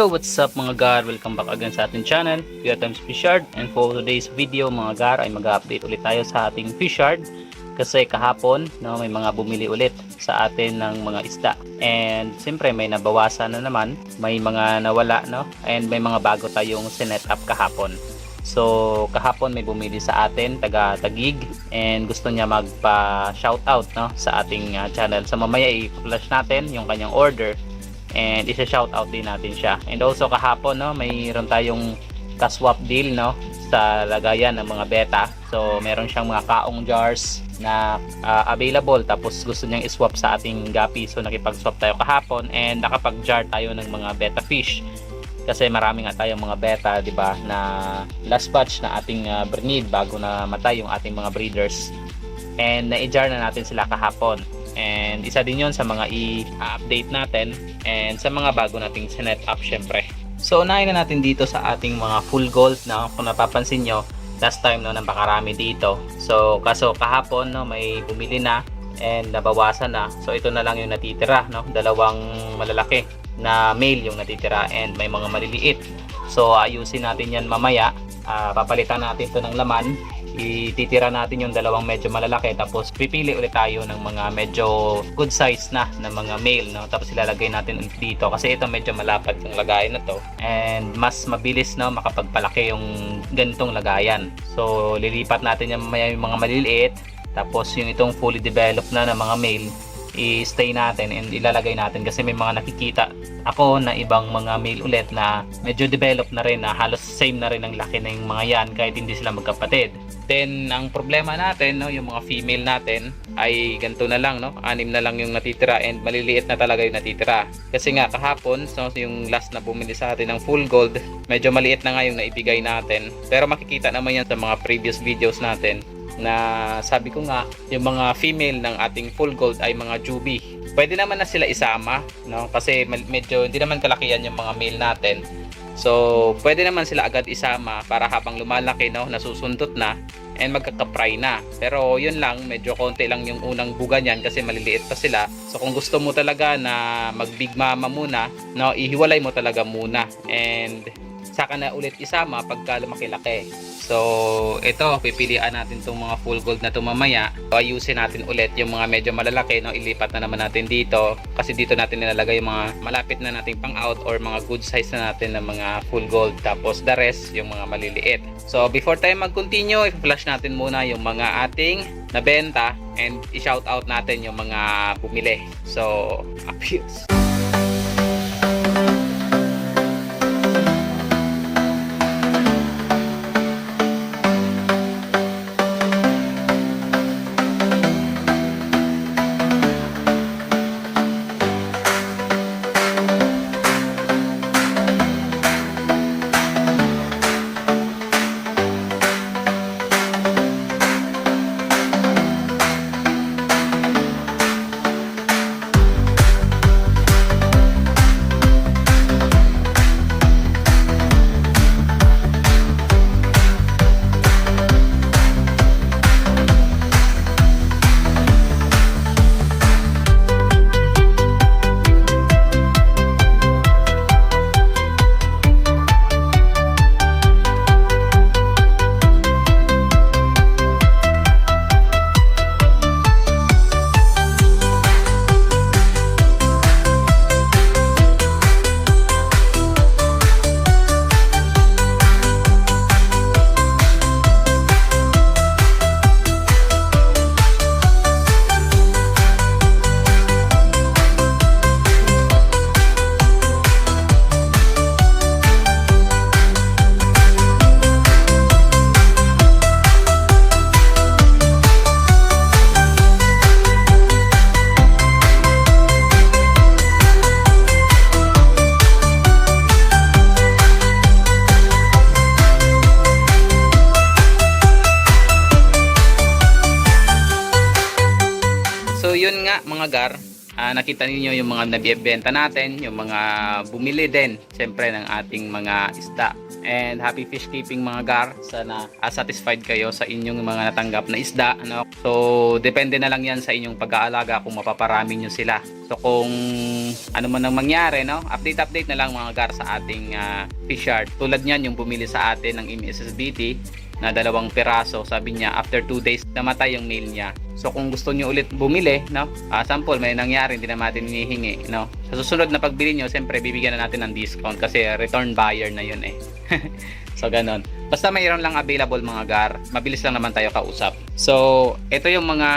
Yo, what's up mga gar? Welcome back again sa ating channel, Pure Times Fishard. And for today's video mga gar ay mag-update ulit tayo sa ating fishard. Kasi kahapon may mga bumili ulit sa atin ng mga isda. And siyempre may nabawasan na naman, may mga nawala and may mga bago tayong sinet up kahapon. So kahapon may bumili sa atin taga Taguig and gusto niya magpa-shoutout sa ating channel. So mamaya i-flash natin yung kanyang order and isa-shoutout din natin siya. And also kahapon mayroon tayong ka-swap deal sa lagayan ng mga beta. So meron siyang mga kaong jars na available, tapos gusto niyang i-swap sa ating gapi. So nakipag-swap tayo kahapon and nakapag-jar tayo ng mga beta fish. Kasi marami nga tayong mga beta, 'di ba, na last batch na ating breed bago na matay yung ating mga breeders. And na-jar na natin sila kahapon. And isa din yon sa mga i-update natin and sa mga bago nating sinet up syempre. So unahin na natin dito sa ating mga full gold kung napapansin nyo last time napakarami dito. So kaso kahapon may bumili na and nabawasan na. So ito na lang yung natitira, dalawang malalaki na male yung natitira and may mga maliliit. So ayusin natin yan mamaya. Papalitan natin to ng laman, ititira natin yung dalawang medyo malalaki, tapos pipili ulit tayo ng mga medyo good size na mga male tapos ilalagay natin ulit dito kasi ito medyo malapad yung lagayan na to and mas mabilis makapagpalaki yung ganitong lagayan. So lilipat natin yung mga maliliit, tapos yung itong fully developed na mga male i-stay natin and ilalagay natin kasi may mga nakikita ako na ibang mga male ulit na medyo developed na rin, na halos same na rin ang laki na yung mga yan kahit hindi sila magkapatid. Then ang problema natin yung mga female natin ay ganito na lang, 6 na lang yung natitira and maliliit na talaga yung natitira. Kasi nga kahapon yung last na bumili sa atin ng full gold, medyo maliit na nga yung naibigay natin. Pero makikita naman yan sa mga previous videos natin na sabi ko nga yung mga female ng ating full gold ay mga juby. Pwede naman na sila isama kasi medyo hindi naman kalakihan yung mga male natin. So pwede naman sila agad isama para habang lumalaki nasusundot na and magkakapry na. Pero yun lang, medyo konti lang yung unang buga niyan kasi maliliit pa sila. So kung gusto mo talaga na mag big mama muna, ihiwalay mo talaga muna and saka na ulit isama pagka lumaki-laki. So ito, pipilian natin itong mga full gold na ito mamaya. So, ayusin natin ulit yung mga medyo malalaki, ilipat na naman natin dito kasi dito natin nilalagay yung mga malapit na nating pang out or mga good size na natin ng mga full gold, tapos the rest yung mga maliliit. So before tayo mag-continue, i-flash natin muna yung mga ating nabenta and i-shout out natin yung mga bumili. So appeals. Mga gar, nakita niyo yung mga nabibenta natin, yung mga bumili din siyempre ng ating mga isda. And happy fish keeping mga gar. Sana satisfied kayo sa inyong mga natanggap na isda, ano? So depende na lang yan sa inyong pag-aalaga kung mapaparami nyo sila. So kung ano man ang mangyari, no, update na lang mga gar sa ating fish yard. Tulad niyan yung bumili sa atin ng MSSBT na 2 piraso, sabi niya after 2 days namatay yung male niya. So kung gusto niyo ulit bumili, no, sample may nangyari, hindi na natin hinihingi, no. Sa susunod na pagbili niyo, siyempre bibigyan na natin ng discount kasi return buyer na yun eh. So ganon. Basta mayroon lang available mga gar, mabilis lang naman tayo kausap. So ito yung mga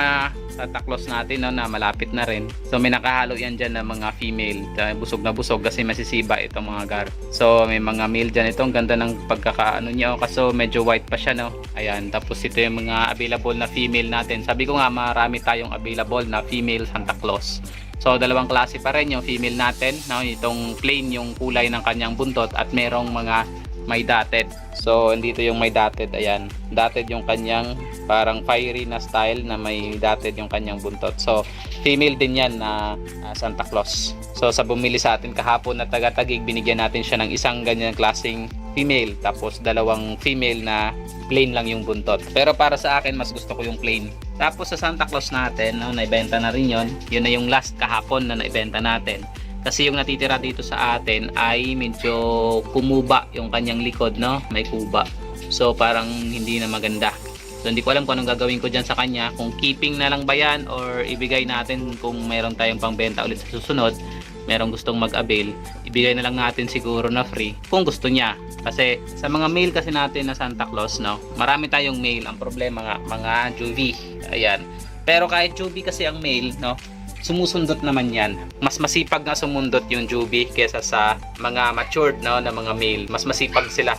Santa Claus natin, no, na malapit na rin. So may nakahalo yan dyan na mga female, busog na busog kasi masisiba itong mga gar. So may mga male dyan. Ito ang ganda ng pagkakaano niya, kaso medyo white pa siya, no. Ayan, tapos ito yung mga available na female natin. Sabi ko nga marami tayong available na female Santa Claus. So 2 klase pa rin yung female natin, no? Itong plain yung kulay ng kanyang buntot at merong mga may dotted. So andito yung may dotted, ayan. Dotted yung kanyang parang fiery na style na may dotted yung kanyang buntot. So female din yan na Santa Claus. So sa bumili sa atin kahapon na taga-Taguig, binigyan natin siya ng isang ganyan klaseng female, tapos 2 female na plain lang yung buntot. Pero para sa akin mas gusto ko yung plain. Tapos sa Santa Claus natin, no, naibenta na rin yun. Yun na yung last kahapon na naibenta natin. Kasi yung natitira dito sa atin ay medyo kumuba yung kanyang likod, no? May kuba. So parang hindi na maganda. So hindi ko alam kung anong gagawin ko dyan sa kanya. Kung keeping na lang ba yan or ibigay natin kung meron tayong pangbenta ulit sa susunod. Merong gustong mag-avail, ibigay na lang natin siguro na free kung gusto niya. Kasi sa mga male kasi natin na Santa Claus, no, marami tayong male. Ang problema nga, mga juvie. Ayan. Pero kahit juvie kasi ang male, no, sumusundot naman yan. Mas masipag nga sumundot yung juvie kesa sa mga matured, no, na mga male. Mas masipag sila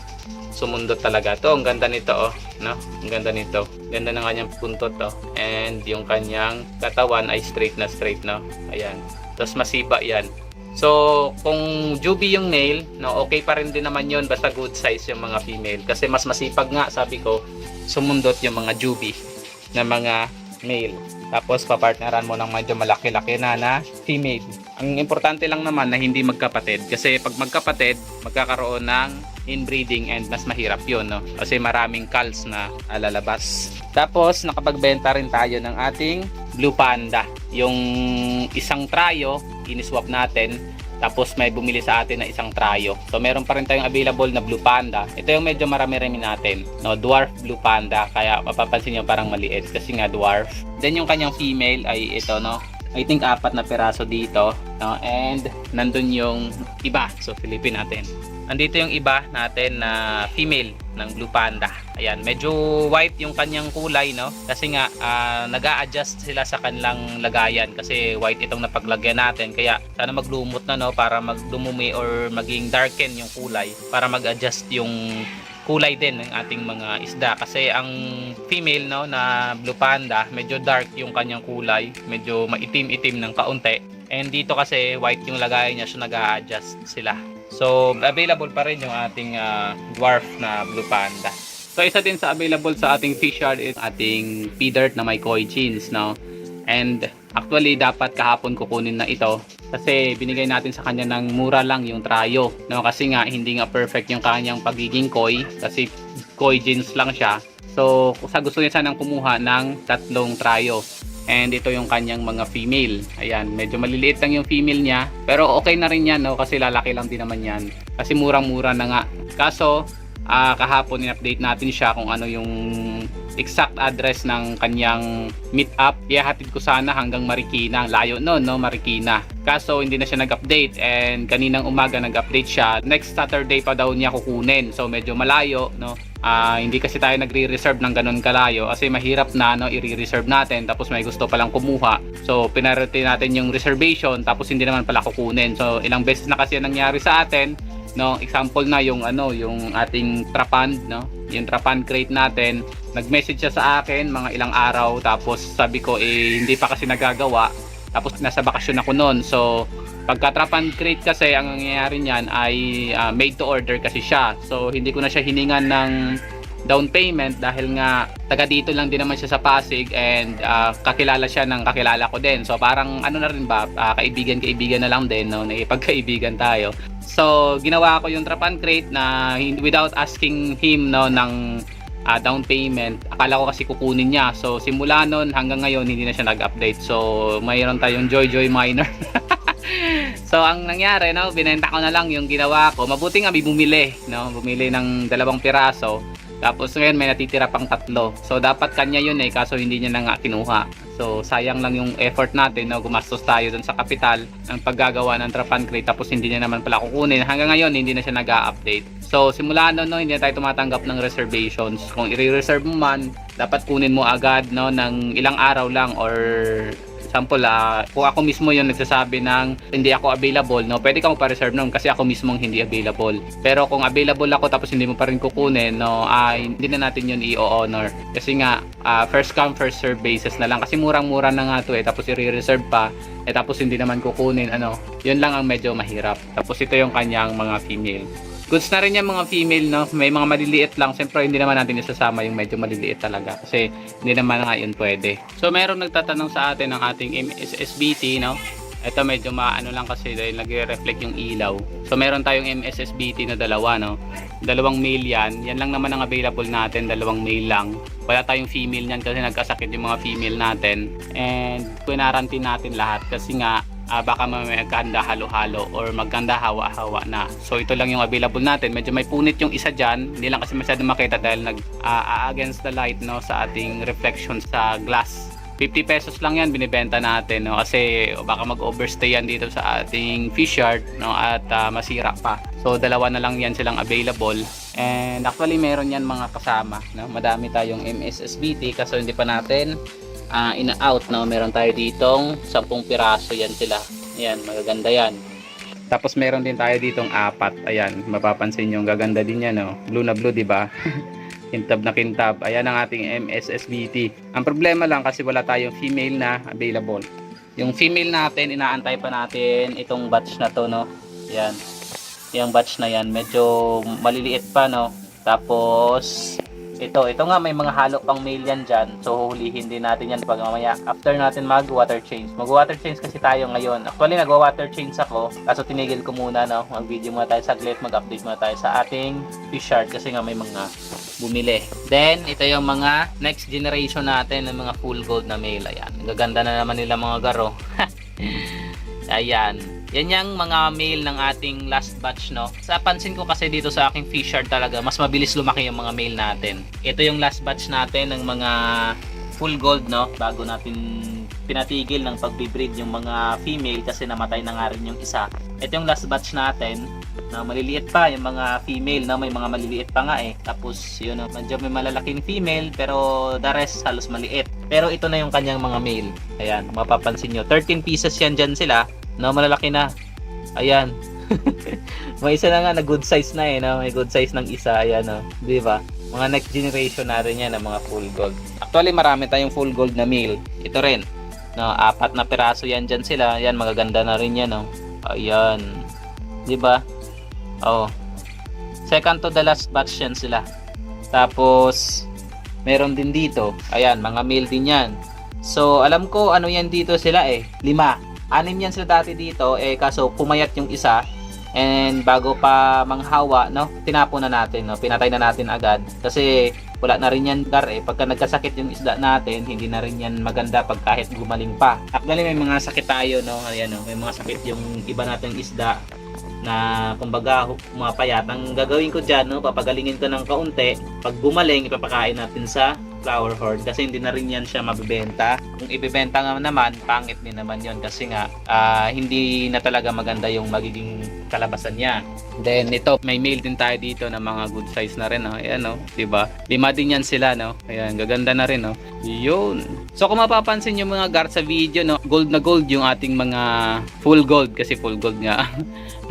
sumundot talaga. To, ang ganda nito, oh, no? Ang ganda nito. Ganda ng kanyang puntot, oh. And yung kanyang katawan ay straight na straight, no? Ayan. Tapos masiba yan. So, kung juvie yung male, no, okay pa rin din naman yun, basta good size yung mga female. Kasi mas masipag nga, sabi ko, sumundot yung mga juvie na mga male. Tapos papartneran mo ng medyo malaki-laki na female. Ang importante lang naman na hindi magkapatid, kasi pag magkapatid magkakaroon ng inbreeding and mas mahirap yun, no? Kasi maraming culls na lalabas. Tapos nakapagbenta rin tayo ng ating Blue Panda. Yung isang trayo iniswap natin, tapos may bumili sa atin na isang trayo. So meron pa rin tayong available na Blue Panda. Ito yung medyo marami-rami natin, no, dwarf Blue Panda, kaya mapapansin nyo parang maliit kasi nga dwarf. Then yung kanyang female ay ito, no, I think 4 na piraso dito, no, and nandun yung iba. So silipin natin. Andito yung iba natin na female ng Blue Panda. Ayan, medyo white yung kanyang kulay, no? Kasi nga nag-a-adjust sila sa kanilang lagayan kasi white itong napaglagyan natin. Kaya sana maglumot na, no, para magdumumi or maging darken yung kulay para mag-adjust yung kulay din ng ating mga isda. Kasi ang female, no, na Blue Panda, medyo dark yung kanyang kulay, medyo maitim-itim ng kaunti. And dito kasi white yung lagayan niya, so nag-a-adjust sila. So available pa rin yung ating dwarf na Blue Panda. So isa din sa available sa ating fish yard is ating P-Dirt na may koi jeans, no? And actually dapat kahapon kukunin na ito kasi binigay natin sa kanya ng mura lang yung trayo, no? Kasi nga hindi nga perfect yung kanyang pagiging koi kasi koi jeans lang siya. So sa gusto niya sanang kumuha ng 3 trayo. And ito yung kanyang mga female. Ayan, medyo maliliit lang yung female niya. Pero okay na rin yan, no? Kasi lalaki lang din naman yan. Kasi murang-mura na nga. Kaso, kahapon in-update natin siya kung ano yung exact address ng kanyang meet up. Ihahatid ko sana hanggang Marikina. Layo noon, no? Marikina. Kaso, hindi na siya nag-update. And kaninang umaga nag-update siya. Next Saturday pa daw niya kukunin. So, medyo malayo, no? Hindi kasi tayo nagre-reserve ng ganun kalayo kasi mahirap na, no, i-reserve natin tapos may gusto palang kumuha. So pinarity natin yung reservation tapos hindi naman pala kukunin. So ilang beses na kasi nangyari sa atin, no? Example na yung yung ating trapand, no? Yung trapand crate natin, nag-message siya sa akin mga ilang araw tapos sabi ko hindi pa kasi nagagawa. Tapos nasa bakasyon ako noon. So pagka trap and crate kasi ang nangyayari niyan ay made to order kasi siya. So hindi ko na siya hiningan ng down payment dahil nga taga dito lang din naman siya sa Pasig and kakilala siya ng kakilala ko din. So parang ano na rin ba, kaibigan na lang din, no, naipagkaibigan tayo. So ginawa ko yung trap and crate na without asking him, no, ng down payment. Akala ko kasi kukunin niya. So simula noon hanggang ngayon hindi na siya nag-update. So mayroon tayong Joy Minor. So ang nangyari, no, binenta ko na lang yung ginawa ko. Mabuti nga may bumili, no, bumili ng 2 piraso. Tapos ngayon may natitira pang 3. So dapat kanya yun kaso hindi niya na nga kinuha. So sayang lang yung effort natin, no, gumastos tayo dun sa kapital ng paggagawa ng trap and crate tapos hindi niya naman pala kukunin. Hanggang ngayon hindi na siya nag-a-update. So simula noon, no, hindi na tayo tumatanggap ng reservations. Kung i-reserve mo man, dapat kunin mo agad, no, ng ilang araw lang or example, kung ako mismo yung nagsasabi ng hindi ako available, no, pwede ka magpa-reserve nun kasi ako mismo hindi available. Pero kung available ako tapos hindi mo pa rin kukunin, no, hindi na natin yun i-honor. Kasi nga, first come, first serve basis na lang. Kasi murang-mura na nga to tapos i-reserve pa, tapos hindi naman kukunin, ano, yun lang ang medyo mahirap. Tapos ito yung kanyang mga female. Goods na rin yung mga female, no? May mga maliliit lang. Siyempre, hindi naman natin isasama yung medyo maliliit talaga. Kasi hindi naman nga yun pwede. So, merong nagtatanong sa atin ng ating MSSBT, no? Ito medyo maano lang kasi dahil nagre-reflect yung ilaw. So, meron tayong MSSBT na 2, no? 2 male yan. Yan lang naman ang available natin. 2 male lang. Wala tayong female yan kasi nagkasakit yung mga female natin. And, pinarantin natin lahat kasi nga, baka magkanda halo-halo or magkanda hawa-hawa na. So ito lang yung available natin. Medyo may punit yung isa dyan. Hindi lang kasi masyado makita dahil against the light, no, sa ating reflection sa glass. 50 pesos lang yan binibenta natin, no, kasi baka mag-overstay yan dito sa ating fish yard, no, at masira pa. So 2 na lang yan silang available. And actually meron yan mga kasama, no? Madami tayong MSSBT kaso hindi pa natin in-out, no. Meron tayo ditong 10 piraso, yan sila. Ayan, magaganda yan. Tapos meron din tayo ditong 4. Ayan, mapapansin nyo, gaganda din yan, no. Blue na blue, di ba? Kintab na kintab. Ayan ang ating MSSBT. Ang problema lang kasi wala tayong female na available. Yung female natin, inaantay pa natin itong batch na to, no. Ayan. Yung batch na yan, medyo maliliit pa, no. Tapos ito nga may mga halo pang male yan dyan. So huhulihin din natin yan pag mamaya after natin mag water change. Mag water change kasi tayo ngayon. Actually nag water change ako kaso tinigil ko muna, no. Mag video muna tayo saglit, mag update muna tayo sa ating fish yard kasi nga may mga bumili. Then ito yung mga next generation natin ng mga full gold na male. Ayan, gaganda na naman nila mga garo. Ayan, yan yung mga male ng ating last batch, no. Sa pansin ko kasi dito sa aking fish yard talaga mas mabilis lumaki yung mga male natin. Ito yung last batch natin ng mga full gold, no, bago natin pinatigil ng pagbibreed yung mga female kasi namatay na nga rin yung isa. Ito yung last batch natin na maliliit pa yung mga female, na may mga maliliit pa nga tapos yun, medyo may malalaking female pero the rest halos maliit. Pero ito na yung kanyang mga male. Ayan, mapapansin nyo 13 pieces yan dyan sila, no, malalaki na. Ayan. May isa na nga na good size na no? May good size ng isa. Ayan, no, di ba? Mga next generation na rin yan ng mga full gold. Actually marami tayong full gold na male. Ito rin, no, 4 na piraso yan dyan sila. Ayan, magaganda na rin yan, no. Ayan, di ba? Oh, second to the last batch yan sila. Tapos meron din dito, ayan, mga male din yan. So alam ko ano yan dito sila 5, 6 yan sila dati dito kaso pumayat yung isa. And bago pa manghawa, no, tinapon na natin, no, pinatay na natin agad kasi wala na rin yan gar pagka nagkasakit yung isda natin, hindi na rin yan maganda pag kahit gumaling pa. Actually may mga sakit tayo, no. Ayan, no, may mga sakit yung iba nating isda na kumbaga pumapayat. Ang gagawin ko dyan, no, papagalingin ko ng kaunti. Pag gumaling, ipapakain natin sa flower horde kasi hindi na rin yan siya mabibenta. Kung ibibenta nga naman, pangit din naman yon kasi nga hindi na talaga maganda yung magiging kalabasan niya. Then ito, may male din tayo dito na mga good size na rin, no. Ayan, no, diba? 5 din yan sila, no. Ayan, gaganda na rin, no. Yun. So kung mapapansin yung mga gar sa video, no, gold na gold yung ating mga full gold kasi full gold nga.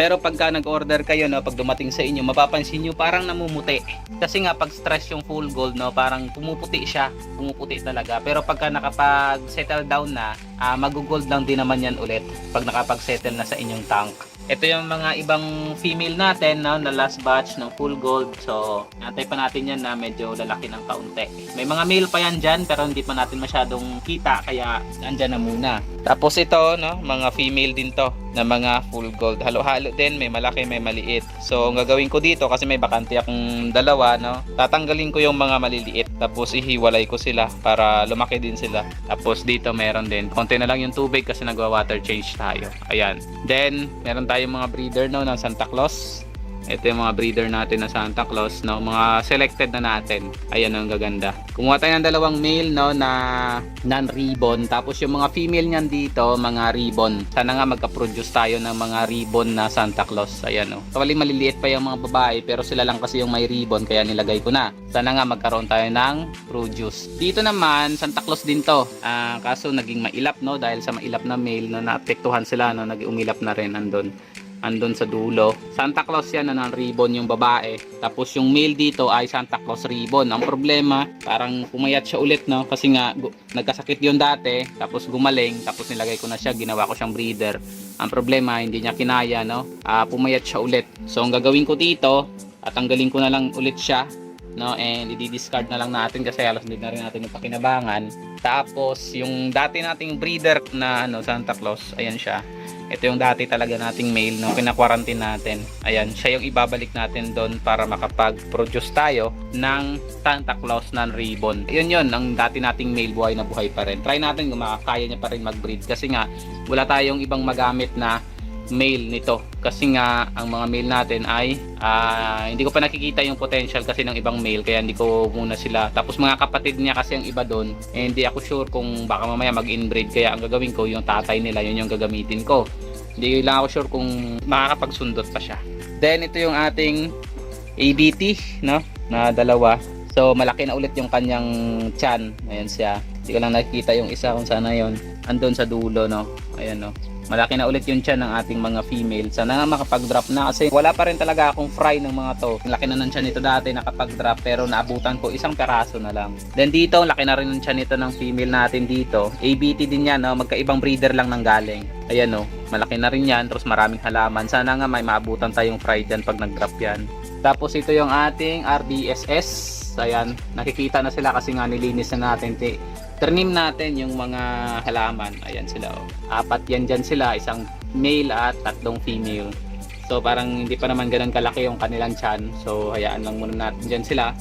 Pero pagka nag-order kayo, no, pag dumating sa inyo, mapapansin nyo parang namumuti. Kasi nga pag stress yung full gold, no, parang pumuputi siya. Pumuputi talaga. Pero pagka nakapag-settle down na, mag-gold lang din naman yan ulit pag nakapag-settle na sa inyong tank. Ito yung mga ibang female natin, no, na last batch ng full gold. So, natay pa natin yan na medyo lalaki ng kaunti. May mga male pa yan dyan, pero hindi pa natin masyadong kita, kaya nandyan na muna. Tapos ito, no, mga female din to, na mga full gold. Halo-halo din, may malaki, may maliit. So, ang gagawin ko dito, kasi may bakante akong dalawa, no, tatanggalin ko yung mga maliliit, tapos ihiwalay ko sila para lumaki din sila. Tapos dito meron din, konti na lang yung tubig kasi nagwa-water change tayo. Ayan. Then, meron tayong mga breeder, no, ng Santa Claus. Ito yung mga breeder natin na Santa Claus, no, mga selected na natin. Ayan ang gaganda. Kumuha tayo ng dalawang male, no, na non-ribbon. Tapos yung mga female niyan dito, mga ribbon. Sana nga magka-produce tayo ng mga ribbon na Santa Claus. Ayan, no. Kawali maliliit pa yung mga babae, pero sila lang kasi yung may ribbon, kaya nilagay ko na. Sana nga magkaroon tayo ng produce. Dito naman, Santa Claus din to. Kaso naging mailap, no, dahil sa mailap na male, no, naapektuhan sila, no, naging umilap na rin andun sa dulo. Santa Claus yan na ng ribbon yung babae. Tapos yung male dito ay Santa Claus ribbon. Ang problema, parang pumayat siya ulit, no? Kasi nga, nagkasakit yun dati. Tapos gumaling. Tapos nilagay ko na siya. Ginawa ko siyang breeder. Ang problema, hindi niya kinaya, no? Pumayat siya ulit. So, ang gagawin ko dito, tanggalin ko na lang ulit siya, no, and i-discard na lang natin kasi halos hindi na rin natin yung pakinabangan. Tapos yung dati nating breeder na Santa Claus, ayan siya. Ito yung dati talaga nating male, no, pina-quarantine natin. Ayan, siya yung ibabalik natin doon para makapag-produce tayo ng Santa Claus na ribbon. Yun, ang dati nating male, buhay na buhay pa rin. Try natin kung makakaya niya pa rin mag-breed kasi nga wala tayong ibang magamit na male nito kasi nga ang mga male natin ay hindi ko pa nakikita yung potential kasi ng ibang male, kaya hindi ko muna sila. Tapos mga kapatid niya kasi ang iba doon, hindi ako sure kung baka mamaya mag-inbreed, kaya ang gagawin ko yung tatay nila, yun yung gagamitin ko. Hindi lang ako sure kung makakapagsundot pa siya. Then ito yung ating ABT, no, na dalawa. So malaki na ulit yung kanyang tiyan. Ayan siya. Hindi ko lang nakikita yung isa kung sana yon. Andun sa dulo, no. Ayan, no. Malaki na ulit yung tiyan ng ating mga female. Sana nga makapag-drop na kasi wala pa rin talaga akong fry ng mga to. Laki na ng tiyan nito dati nakapag-drop, pero naabutan ko isang peraso na lang. Then dito, laki na rin ng tiyan nito ng female natin dito. ABT din yan, no? Magkaibang breeder lang ng galing. Ayan, no. Malaki na rin yan, terus maraming halaman. Sana nga may maabutan tayong fry dyan pag nag-drop yan. Tapos ito yung ating RDSS. Ayan, nakikita na sila kasi nga nilinis na natin. Ternim natin yung mga halaman. Ayan sila, oh. 4 yan dyan sila, isang male at 3 female. So parang hindi pa naman ganun kalaki yung kanilang tiyan. So hayaan lang muna natin dyan sila.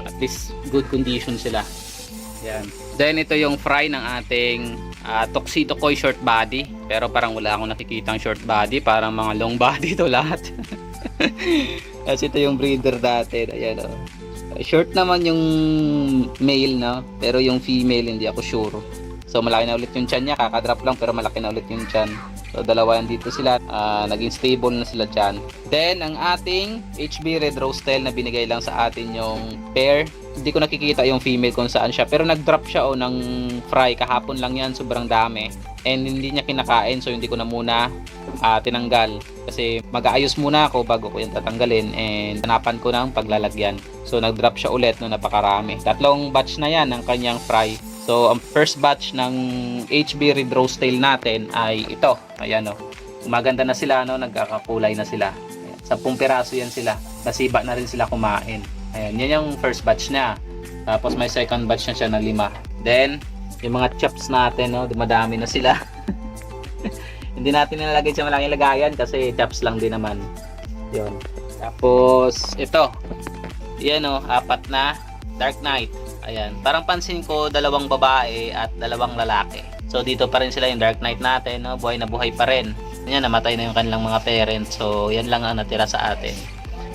At least good condition sila. Ayan. Then ito yung fry ng ating Tuxedo Koi short body. Pero parang wala akong nakikitang short body. Parang mga long body to lahat. Kasi ito yung breeder natin. Ayan, oh. Short naman yung male, no, pero yung female hindi ako sure. So malaki na ulit yung tiyan niya, kakadrop lang pero malaki na ulit yung tiyan. So dalawa yan dito sila, naging stable na sila dyan. Then ang ating HB Red Rose Tail na binigay lang sa atin yung pair, hindi ko nakikita yung female kung saan siya, pero nag-drop siya ng fry kahapon lang yan, sobrang dami. And hindi niya kinakain, so hindi ko na muna tinanggal kasi mag-aayos muna ako bago ko yung tatanggalin, and hanapan ko ng paglalagyan. So nag-drop siya ulit, no, napakarami. 3 batch na yan ng kanyang fry. So ang first batch ng HB Red Rose Tail natin ay ito. Ayan, no. Maganda na sila, no, nagkakakulay na sila. Ayan, 10 piraso yan sila. Nasiba na rin sila kumain. Ayan, yan yung first batch niya. Tapos may second batch na siya na 5. Then yung mga chops natin, no, dumadami na sila. Hindi natin nilalagay sa malaking lagayan kasi chops lang din naman. Yun. Tapos ito. Yan, oh, 4 na Dark Knight. Ayan. Parang pansin ko 2 babae at 2 lalaki. So dito pa rin sila yung Dark Knight natin, no? Buhay na buhay pa rin. Yan, namatay na yung kanilang mga parents. So yan lang ang natira sa atin.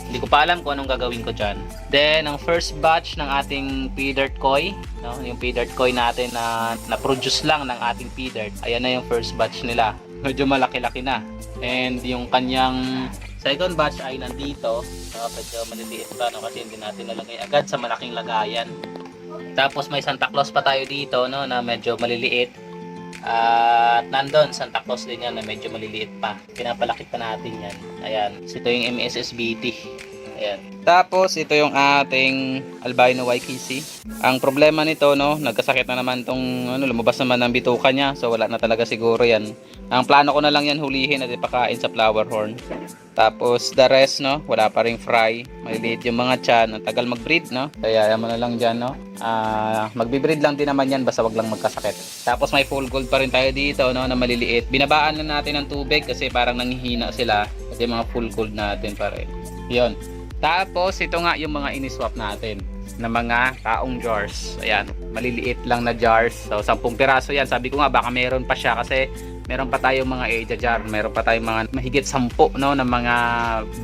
Hindi ko pa alam kung anong gagawin ko dyan. Then ang first batch ng ating P-Dirt Koi, no? Yung P-Dirt Koi natin na na-produce lang ng ating P-Dirt. Ayan na yung first batch nila. Medyo malaki-laki na. And yung kanyang second batch ay nandito. Medyo maliliit pa, no? Kasi hindi natin nalagay agad sa malaking lagayan. Tapos may Santa Claus pa tayo dito, no, na medyo maliliit. At nandun, Santa Claus din yan na medyo maliliit pa. Pinapalaki pa natin yan. Ayan. So, ito yung MSSBT. Ayan. Tapos ito yung ating albino YKC. Ang problema nito, no, nagkasakit na naman tong lumabas naman ng bituka niya. So wala na talaga siguro 'yan. Ang plano ko na lang 'yan hulihin at ipakain sa flower horn. Tapos the rest, no, wala pa ring fry. Maliliit yung mga tiyan, ang tagal mag-breed, no. Kaya mo na lang diyan, no. Magbi-breed lang din naman 'yan basta wag lang magkasakit. Tapos may full gold pa rin tayo dito, no, na maliliit. Binabaan lang natin ng tubig kasi parang nanghihina sila. Kasi mga full gold natin pa rin. 'Yon. Tapos ito nga yung mga ini-swap natin na mga taong jars. Ayan, maliliit lang na jars. So 10 piraso yan. Sabi ko nga baka meron pa siya kasi meron pa tayong mga Aja jar. Meron pa tayong mga mahigit 10 no na mga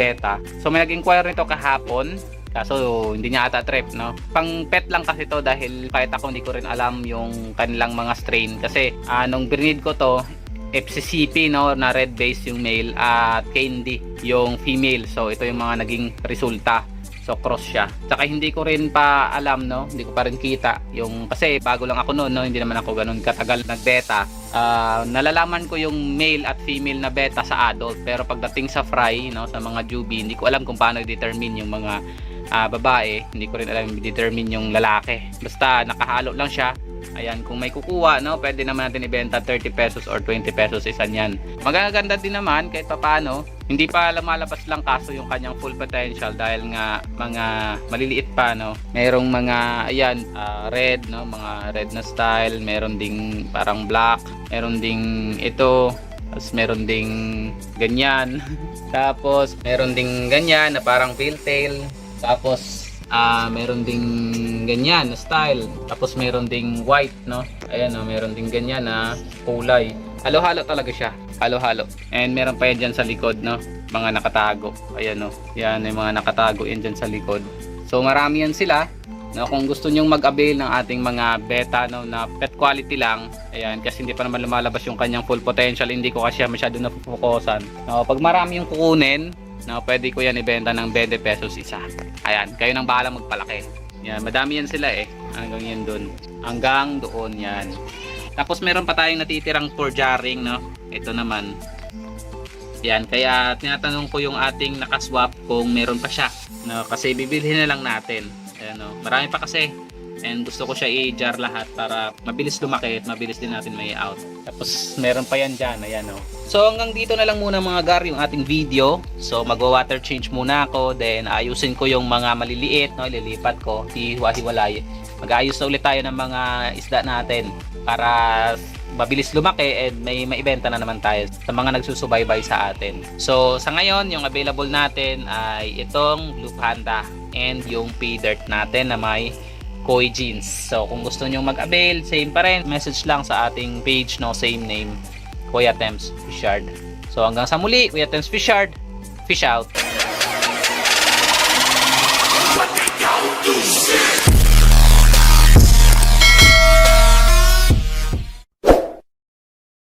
beta. So may nag-inquire nito kahapon. Kaso hindi niya ata trip, no. Pang pet lang kasi to dahil kahit ako hindi ko rin alam yung kanilang mga strain kasi nung breed ko to FCCP, no, na red base yung male at candy yung female. So ito yung mga naging resulta. So cross siya. Saka hindi ko rin pa alam, no, hindi ko pa rin kita yung kasi bago lang ako noon, no, hindi naman ako ganun katagal nagbeta. Nalalaman ko yung male at female na beta sa adult pero pagdating sa fry, no, sa mga jubi, hindi ko alam kung paano i-determine yung mga babae. Hindi ko rin alam i-determine yung lalaki. Basta nakahalo lang siya. Ayan, kung may kukuha, no, pwede naman natin ibenta 30 pesos or 20 pesos isa niyan. Magaganda din naman kahit papaano. Hindi pa lumalabas lang kaso yung kanyang full potential dahil nga mga maliliit pa, no. Merong mga ayan, red, no, mga red na style, meron ding parang black, meron ding ito, tapos meron ding ganyan. Tapos meron ding ganyan na parang pigtail. Tapos meron ding ganyan na style. Tapos meron ding white, no. Ayan, no, meron ding ganyan na kulay. Halo-halo talaga siya. Halo-halo. And meron pa yan dyan sa likod, no. Mga nakatago. Ayan, no. Yan, may mga nakatago yan dyan sa likod. So marami yan sila. No, kung gusto nyong mag-avail ng ating mga beta, no, na pet quality lang, ayan, kasi hindi pa naman lumalabas yung kanyang full potential, hindi ko kasi masyado napupukosan. No, pag marami yung kukunin, no, pwede ko yan ibenta ng 20 pesos isa. Ayan, kayo nang bahala magpalaki. Yan, madami yan sila eh. Hanggang yan dun. Hanggang doon yan. Tapos meron pa tayong natitirang for jarring, no. Ito naman. Yan, kaya tinatanong ko yung ating nakaswap kung meron pa siya. No, kasi bibilhin na lang natin. Ayan, no. Marami pa kasi. And gusto ko siya i-jar lahat para mabilis lumaki at mabilis din natin may out. Tapos meron pa yan dyan. Ayan, no. So hanggang dito na lang muna mga gar yung ating video. So magwa-water change muna ako. Then ayusin ko yung mga maliliit, no, ililipat ko. Hiwa-hiwalay. Mag-ayos na ulit tayo ng mga isda natin para mabilis lumaki and may maibenta na naman tayo sa mga nagsusubaybay sa atin. So sa ngayon yung available natin ay itong Blue Panda and yung pay dirt natin na may koi jeans. So kung gusto nyo mag-avail, same pa rin, message lang sa ating page, no, same name, Kuya Tems Fishard. So hanggang sa muli, Kuya Tems Fishard, fish out.